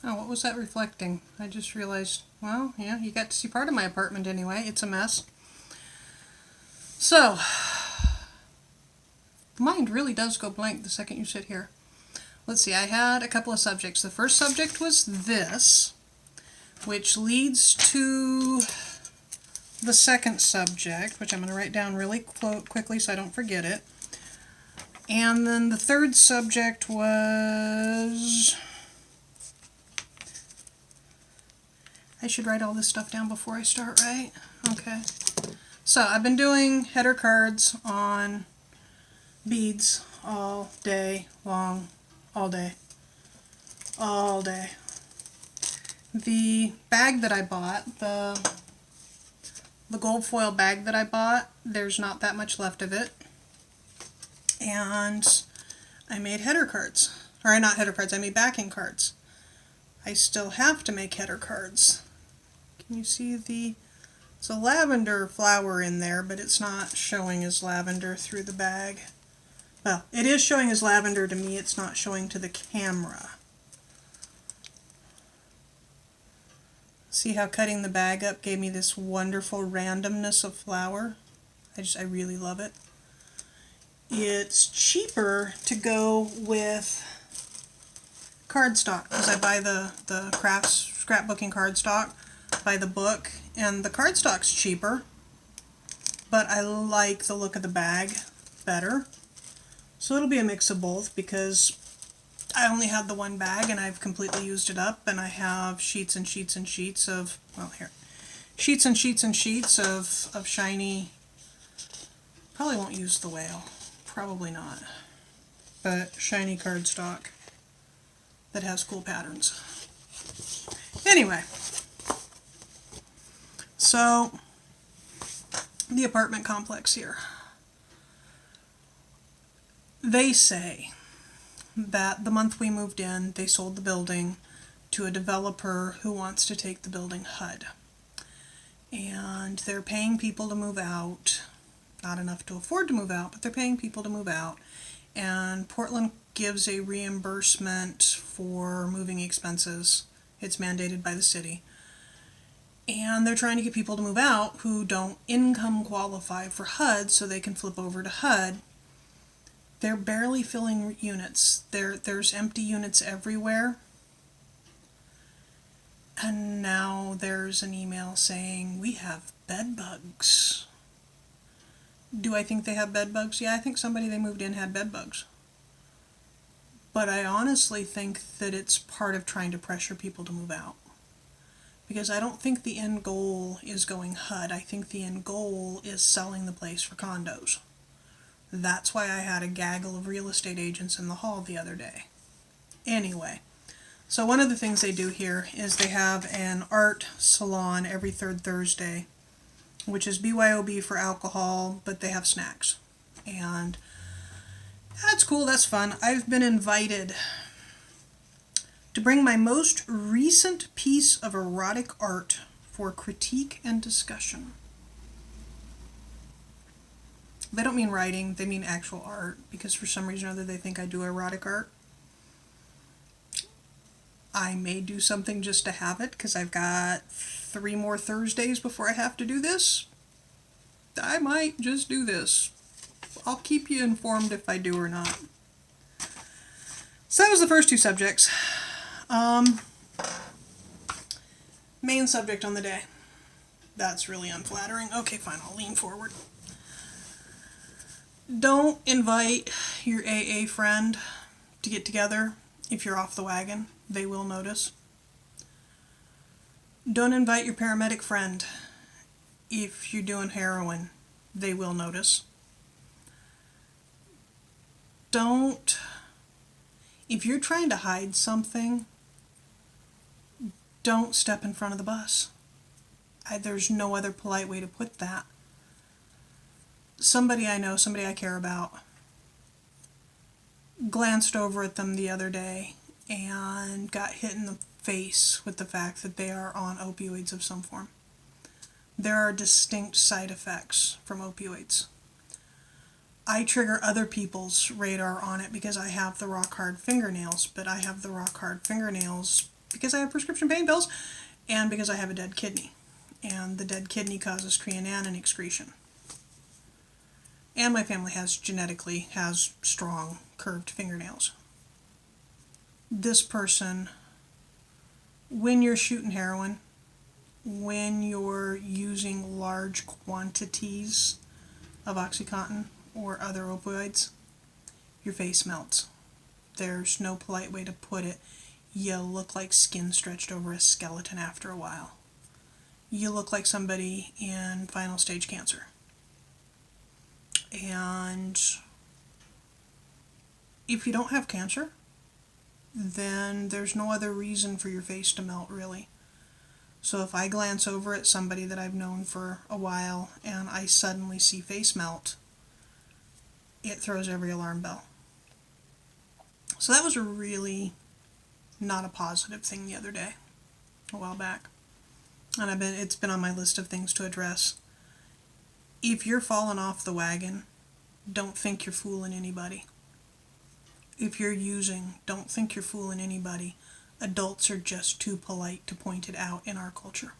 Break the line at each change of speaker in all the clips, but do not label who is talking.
Oh, what was that reflecting? I just realized, well, yeah, you got to see part of my apartment anyway. It's a mess. So, the mind really does go blank the second you sit here. Let's see, I had a couple of subjects. The first subject was this, which leads to the second subject, which I'm going to write down really quickly so I don't forget it. And then the third subject was... I should write all this stuff down before I start, right? Okay. So I've been doing header cards on beads all day long, all day. The bag that I bought, the gold foil bag that I bought, there's not that much left of it. And I made header cards. Or not header cards, I made backing cards. I still have to make header cards. Can you see it's a lavender flower in there, but it's not showing as lavender through the bag. Well, it is showing as lavender to me, it's not showing to the camera. See how cutting the bag up gave me this wonderful randomness of flower? I really love it. It's cheaper to go with cardstock because I buy the crafts scrapbooking cardstock by the book, and the cardstock's cheaper, but I like the look of the bag better. So it'll be a mix of both because I only had the one bag and I've completely used it up, and I have sheets and sheets and sheets of, well, here, sheets and sheets and sheets of shiny, probably won't use the whale, probably not, but shiny cardstock that has cool patterns. Anyway, so the apartment complex here. They say that the month we moved in, they sold the building to a developer who wants to take the building HUD. And they're paying people to move out. Not enough to afford to move out, but they're paying people to move out. And Portland gives a reimbursement for moving expenses. It's mandated by the city. And they're trying to get people to move out who don't income qualify for HUD so they can flip over to HUD. They're barely filling units. There's empty units everywhere. And now there's an email saying, we have bed bugs. Do I think they have bed bugs? Yeah, I think somebody they moved in had bed bugs. But I honestly think that it's part of trying to pressure people to move out. Because I don't think the end goal is going HUD. I think the end goal is selling the place for condos. That's why I had a gaggle of real estate agents in the hall the other day. Anyway, so one of the things they do here is they have an art salon every third Thursday, which is BYOB for alcohol, but they have snacks. And that's cool, that's fun. I've been invited to bring my most recent piece of erotic art for critique and discussion. They don't mean writing, they mean actual art, because for some reason or other they think I do erotic art. I may do something just to have it, because I've got 3 more Thursdays before I have to do this. I might just do this. I'll keep you informed if I do or not. So that was the first 2 subjects. Main subject on the day. That's really unflattering. Okay, fine, I'll lean forward. Don't invite your AA friend to get together if you're off the wagon. They will notice. Don't invite your paramedic friend if you're doing heroin. They will notice. Don't, if you're trying to hide something, don't step in front of the bus. There's no other polite way to put that. Somebody I know, somebody I care about, glanced over at them the other day and got hit in the face with the fact that they are on opioids of some form. There are distinct side effects from opioids. I trigger other people's radar on it because I have the rock hard fingernails, but I have the rock hard fingernails because I have prescription pain pills and because I have a dead kidney. And the dead kidney causes creatinine excretion. And my family genetically has strong curved fingernails. This person, when you're shooting heroin, when you're using large quantities of OxyContin or other opioids, your face melts. There's no polite way to put it. You look like skin stretched over a skeleton after a while. You look like somebody in final stage cancer. And if you don't have cancer, then there's no other reason for your face to melt, really. So if I glance over at somebody that I've known for a while and I suddenly see face melt, it throws every alarm bell. So that was a really not a positive thing the other day, a while back. And it's been on my list of things to address. If you're falling off the wagon, don't think you're fooling anybody. If you're using, don't think you're fooling anybody. Adults are just too polite to point it out in our culture.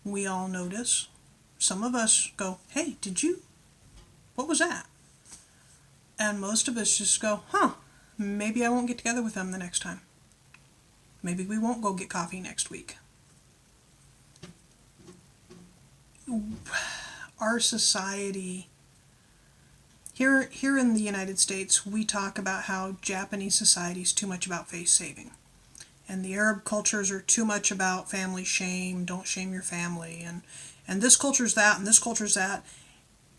We all notice. Some of us go, hey, what was that? And most of us just go, maybe I won't get together with them the next time. Maybe we won't go get coffee next week. Our society, here in the United States, we talk about how Japanese society is too much about face saving. And the Arab cultures are too much about family shame, don't shame your family, and this culture's that, and this culture's that.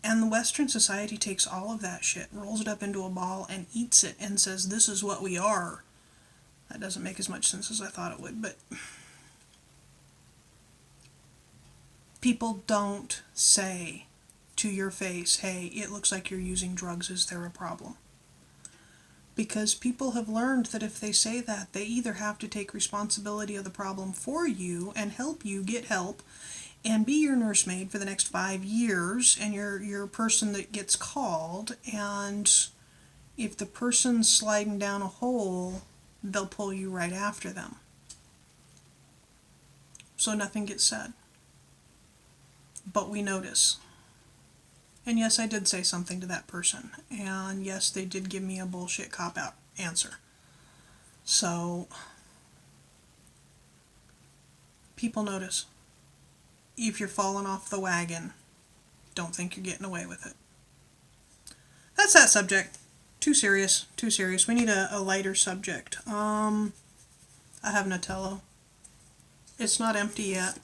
And the Western society takes all of that shit, rolls it up into a ball, and eats it, and says, this is what we are. That doesn't make as much sense as I thought it would, but people don't say to your face, hey, it looks like you're using drugs, is there a problem? Because people have learned that if they say that, they either have to take responsibility of the problem for you and help you get help and be your nursemaid for the next 5 years, and you're a person that gets called, and if the person's sliding down a hole, they'll pull you right after them. So nothing gets said. But we notice. And yes, I did say something to that person. And yes, they did give me a bullshit cop-out answer. So, people notice. If you're falling off the wagon, don't think you're getting away with it. That's that subject. Too serious. We need a lighter subject. I have Nutella. It's not empty yet.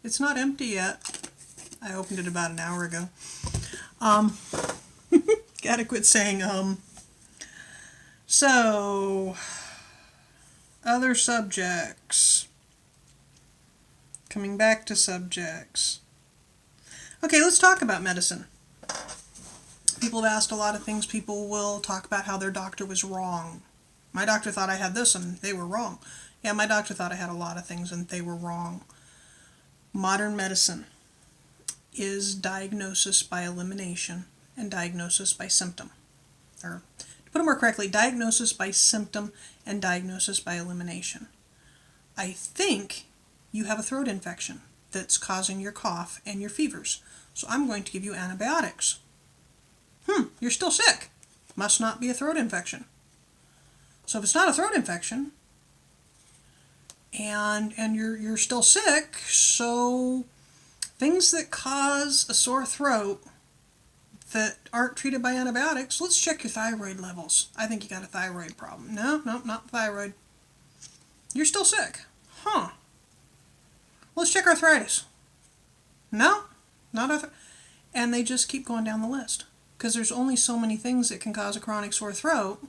It's not empty yet. I opened it about an hour ago. Gotta quit saying So, other subjects. Coming back to subjects. Okay, let's talk about medicine. People have asked a lot of things. People will talk about how their doctor was wrong. My doctor thought I had this and they were wrong. Yeah, my doctor thought I had a lot of things and they were wrong. Modern medicine is diagnosis by elimination and diagnosis by symptom. Or, to put it more correctly, diagnosis by symptom and diagnosis by elimination. I think you have a throat infection that's causing your cough and your fevers. So I'm going to give you antibiotics. You're still sick. Must not be a throat infection. So if it's not a throat infection, and you're still sick, so things that cause a sore throat that aren't treated by antibiotics, let's check your thyroid levels. I think you got a thyroid problem. No, not thyroid. You're still sick. Let's check arthritis. No, not arthritis. And they just keep going down the list. Because there's only so many things that can cause a chronic sore throat.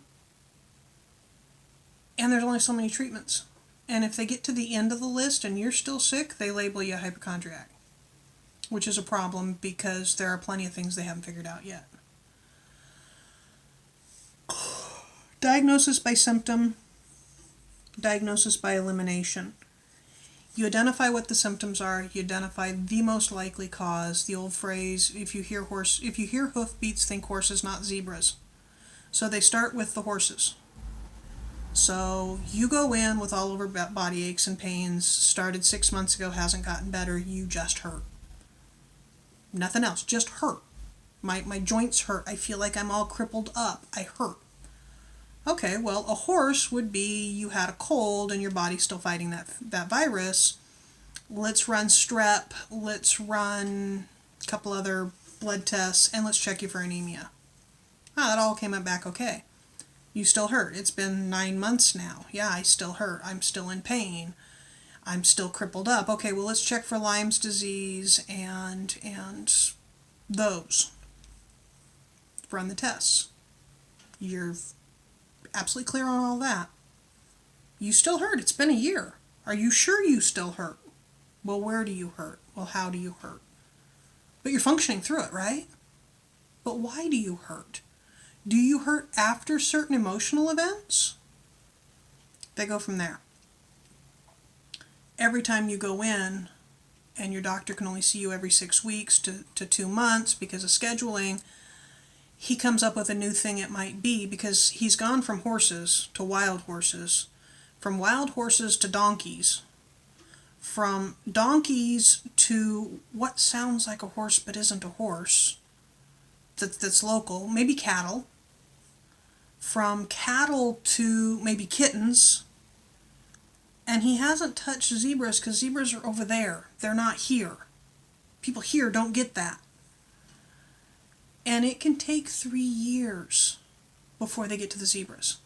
And there's only so many treatments. And if they get to the end of the list and you're still sick, they label you a hypochondriac. Which is a problem because there are plenty of things they haven't figured out yet. Diagnosis by symptom. Diagnosis by elimination. You identify what the symptoms are. You identify the most likely cause. The old phrase, if you hear hoofbeats, think horses, not zebras. So they start with the horses. So you go in with all over body aches and pains, started 6 months ago, hasn't gotten better, you just hurt. Nothing else, just hurt. My joints hurt. I feel like I'm all crippled up. I hurt. Okay, well, a horse would be you had a cold and your body's still fighting that virus. Let's run strep, let's run a couple other blood tests, and let's check you for anemia. Oh, that all came back okay. You still hurt. It's been 9 months now. Yeah, I still hurt. I'm still in pain. I'm still crippled up. Okay, well, let's check for Lyme's disease and those. Run the tests. You're absolutely clear on all that. You still hurt. It's been a year. Are you sure you still hurt? Well, where do you hurt? Well, how do you hurt? But you're functioning through it, right? But why do you hurt? Do you hurt after certain emotional events? They go from there. Every time you go in, and your doctor can only see you every 6 weeks to 2 months because of scheduling, he comes up with a new thing it might be, because he's gone from horses to wild horses, from wild horses to donkeys, from donkeys to what sounds like a horse but isn't a horse, that's local, maybe cattle, from cattle to maybe kittens, and he hasn't touched zebras because zebras are over there. They're not here. People here don't get that. And it can take 3 years before they get to the zebras.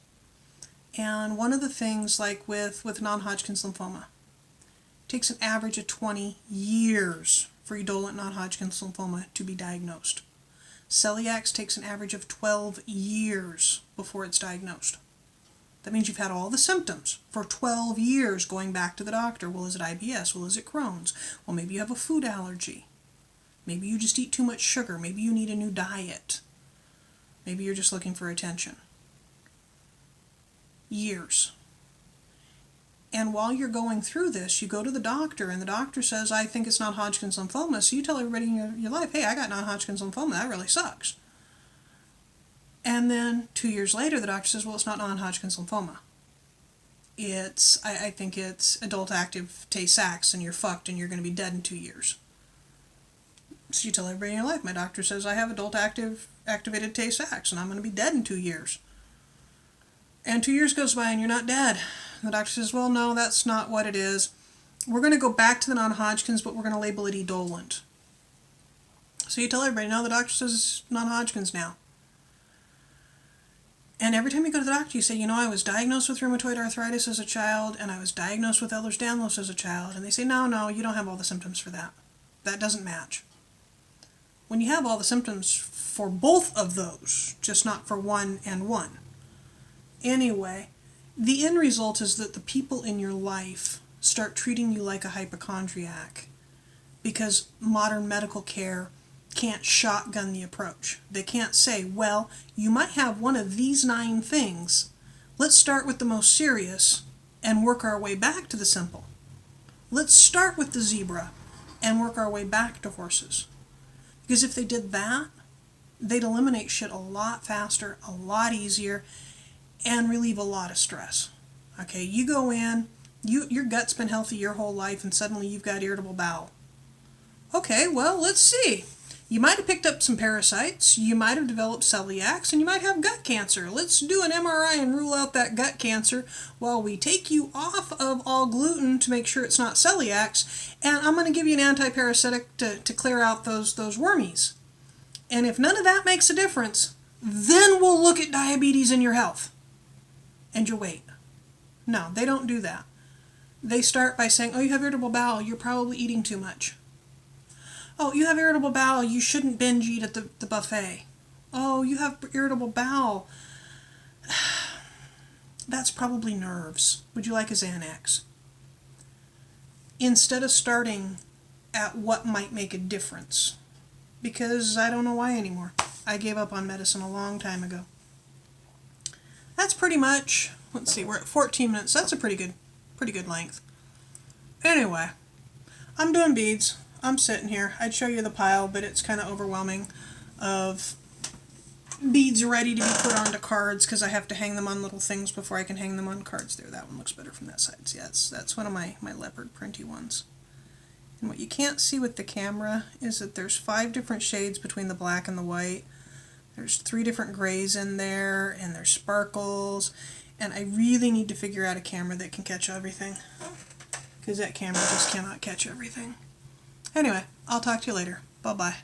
And one of the things, like with non-Hodgkin's lymphoma, it takes an average of 20 years for indolent non-Hodgkin's lymphoma to be diagnosed. Celiac takes an average of 12 years before it's diagnosed. That means you've had all the symptoms for 12 years going back to the doctor. Well, is it IBS? Well, is it Crohn's? Well, maybe you have a food allergy. Maybe you just eat too much sugar. Maybe you need a new diet. Maybe you're just looking for attention. Years. And while you're going through this, you go to the doctor, and the doctor says, I think it's non-Hodgkin's lymphoma. So you tell everybody in your life, hey, I got non-Hodgkin's lymphoma. That really sucks. And then 2 years later, the doctor says, well, it's not non-Hodgkin's lymphoma. I think it's adult active Tay-Sachs, and you're fucked, and you're going to be dead in 2 years. So you tell everybody in your life, my doctor says I have adult activated Tay-Sachs, and I'm going to be dead in 2 years. And 2 years goes by, and you're not dead. The doctor says, well, no, that's not what it is. We're going to go back to the non-Hodgkin's, but we're going to label it indolent. So you tell everybody, no, the doctor says it's non-Hodgkin's now. And every time you go to the doctor, you say, I was diagnosed with rheumatoid arthritis as a child, and I was diagnosed with Ehlers-Danlos as a child. And they say, no, you don't have all the symptoms for that. That doesn't match. When you have all the symptoms for both of those, just not for one and one. Anyway, the end result is that the people in your life start treating you like a hypochondriac, because modern medical care can't shotgun the approach. They can't say, well, you might have one of these 9 things. Let's start with the most serious and work our way back to the simple. Let's start with the zebra and work our way back to horses. Because if they did that, they'd eliminate shit a lot faster, a lot easier, and relieve a lot of stress. Okay, you go in, your gut's been healthy your whole life, and suddenly you've got irritable bowel. Okay, well, let's see. You might have picked up some parasites, you might have developed celiacs, and you might have gut cancer. Let's do an MRI and rule out that gut cancer while we take you off of all gluten to make sure it's not celiacs, and I'm going to give you an antiparasitic to clear out those wormies. And if none of that makes a difference, then we'll look at diabetes in your health and your weight. No, they don't do that. They start by saying, oh, you have irritable bowel, you're probably eating too much. Oh, you have irritable bowel, you shouldn't binge eat at the buffet. Oh, you have irritable bowel. That's probably nerves. Would you like a Xanax? Instead of starting at what might make a difference. Because I don't know why anymore. I gave up on medicine a long time ago. That's pretty much, let's see, we're at 14 minutes. That's a pretty good length. Anyway, I'm doing beads. I'm sitting here. I'd show you the pile, but it's kind of overwhelming of beads ready to be put onto cards because I have to hang them on little things before I can hang them on cards. There, that one looks better from that side. So yeah, that's one of my leopard printy ones. And what you can't see with the camera is that there's 5 different shades between the black and the white. There's 3 different grays in there, and there's sparkles. And I really need to figure out a camera that can catch everything, because that camera just cannot catch everything. Anyway, I'll talk to you later. Bye-bye.